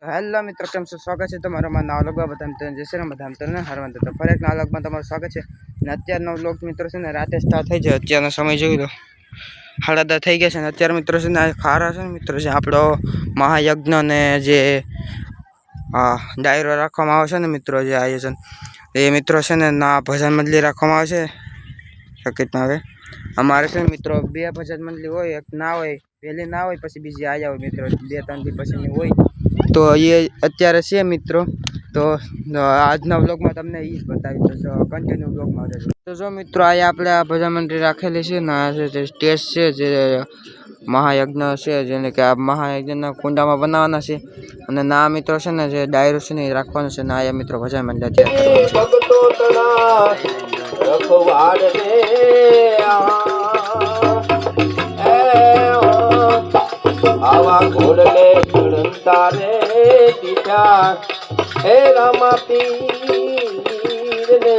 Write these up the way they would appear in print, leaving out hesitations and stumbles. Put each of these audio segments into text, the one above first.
Hello મિત્રો, કેમ છો? સ્વાગત છે તમારો મારા નવા વ્લોગમાં. બધા મિત્રો જય શ્રી રામ, બધા મિત્રોને હરવંત તો ફરી એક નવા વ્લોગમાં તમારું સ્વાગત છે. અને અત્યારનો વ્લોગ મિત્રો છે ને રાતે સ્ટાર્ટ થઈ જાય. અત્યારનો સમય જોઈ લો, 10:30 થઈ ગયા છે. અને અત્યારે મિત્રો છે ને ખારા છે ને મિત્રો છે આપણો મહાયજ્ઞ ને જે ડાયરો રાખવામાં આવે છે ને મિત્રો, જે આયોજન એ મિત્રો છે ને ના ભજન મંડળી રાખવામાં આવે છે સર્કિટમાં. હવે અમારે છે ને મિત્રો 2 ભજન મંડળી હોય, એક ના હોય, પહેલી ના હોય પછી બીજી આવ્યા હોય મિત્રો, 2-3 દી પછીની હોય. તો એ અત્યારે છે મિત્રો. તો આજના વ્લોગમાં તમને એ જ બતાવી દો, કન્ટિન્યુ વ્લોગમાં રહેજો. તો જો મિત્રો આ આપણે આ ભજન મંડળી રાખેલી છે ને, આ સ્ટેજ છે જે મહાયજ્ઞ છે, જેને કે આ મહાયજ્ઞના કુંડામાં બનાવવાના છે. અને ના મિત્રો છે ને જે ડાયરો છે ને એ રાખવાનો છે. ને આ મિત્રો ભજન મંડળ આવા ઘોડલે ચડતા રે પીઠા હે રામા પીર ને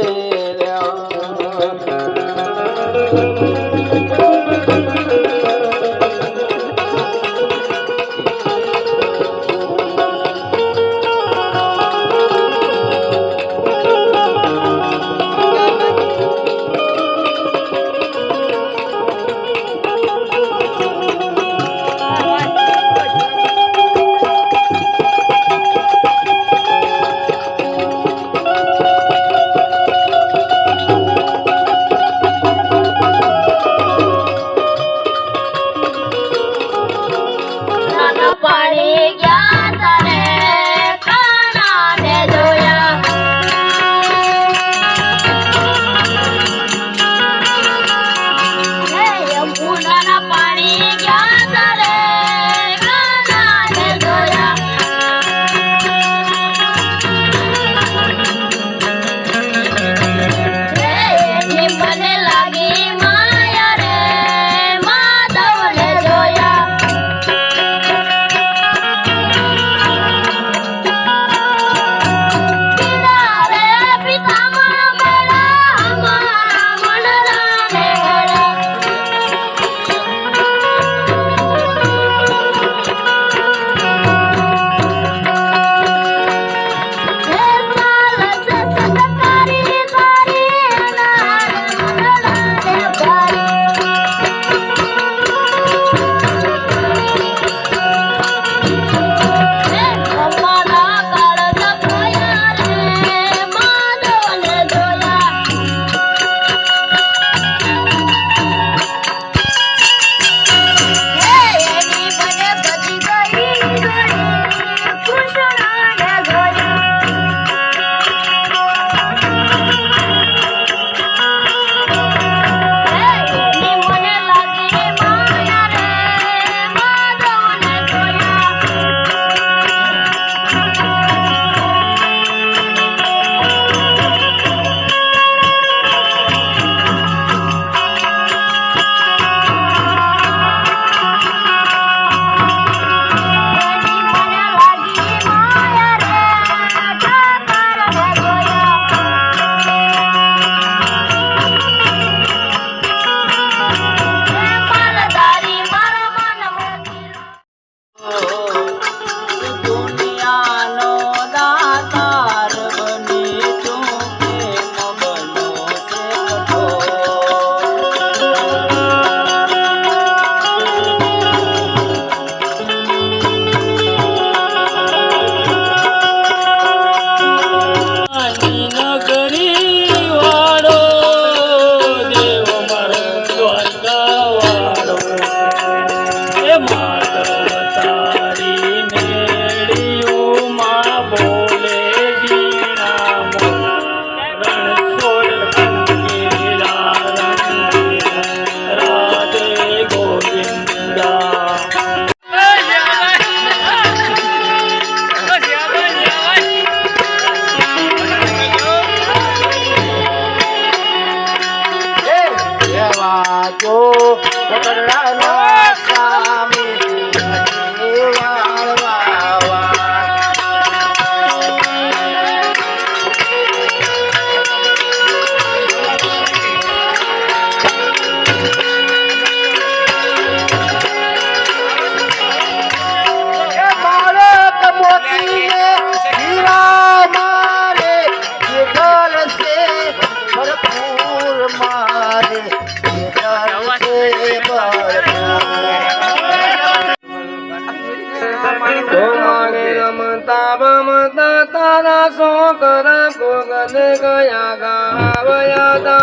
તાબમતા તારા છોકરા કોગલે ગયા ગાવયા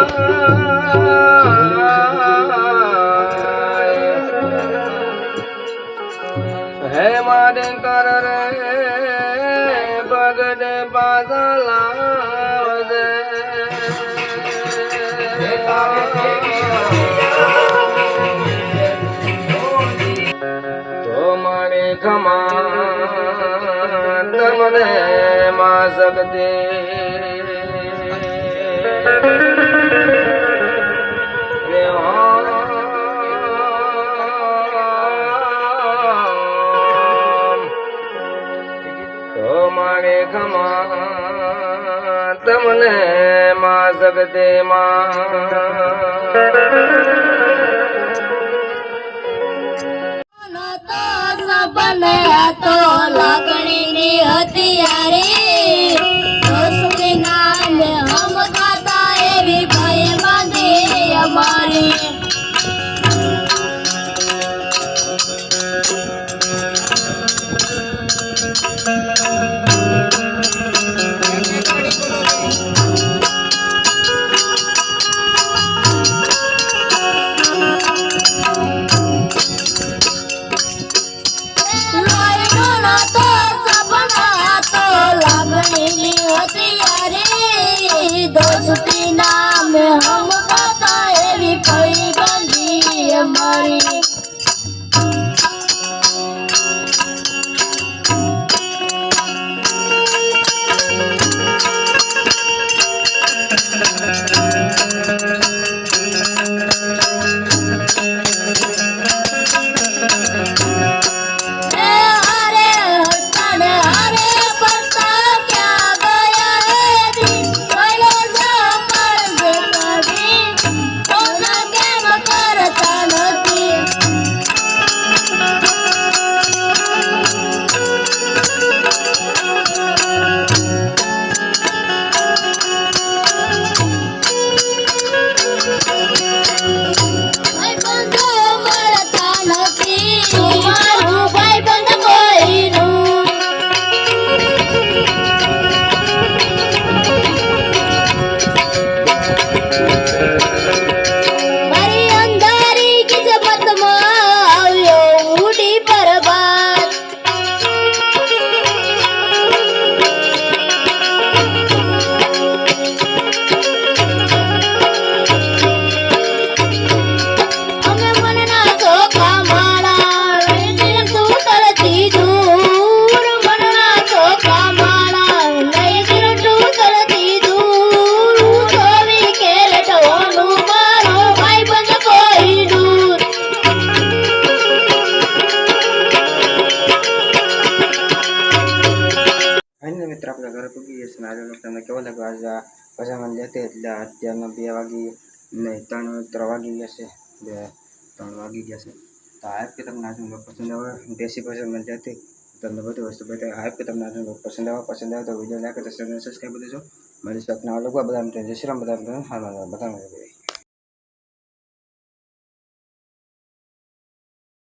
હે મારે કર રે બગડે પાછા લાવજે તો મારે ખમા તમને માં શક્તિ તો મારે ખમા તમને માં શક્તિ માં બને તો લાગણીની હથિયારી દોસ્તી નામે હમ ખાતા એવી ભય બાંધી અમારી दोस्ती नाम हम खाता एवी फड़ी बंदी हमारी મિત્ર આપણે ઘરે પૂગી જશે ને આજે લોકો તમને કેવો લાગ્યો આજે આ ભજામાં લેતે એટલે અત્યારના 2 વાગી નહીં 3 વાગી ગયા છે 3 વાગી ગયા છે તો આ કે તમને આજનો બ્લોગ પસંદ આવે દેશી ભજામાં લેતે તમને બધી વસ્તુ બતાવી આ કે તમને આજનો બ્લોગ પસંદ આવે તો વિડીયો લાઈક અને ચેનલ સબસ્ક્રાઈબ કરી દેજો મારી સાથે નવા લોકો બધા જય શ્રી રામ બધા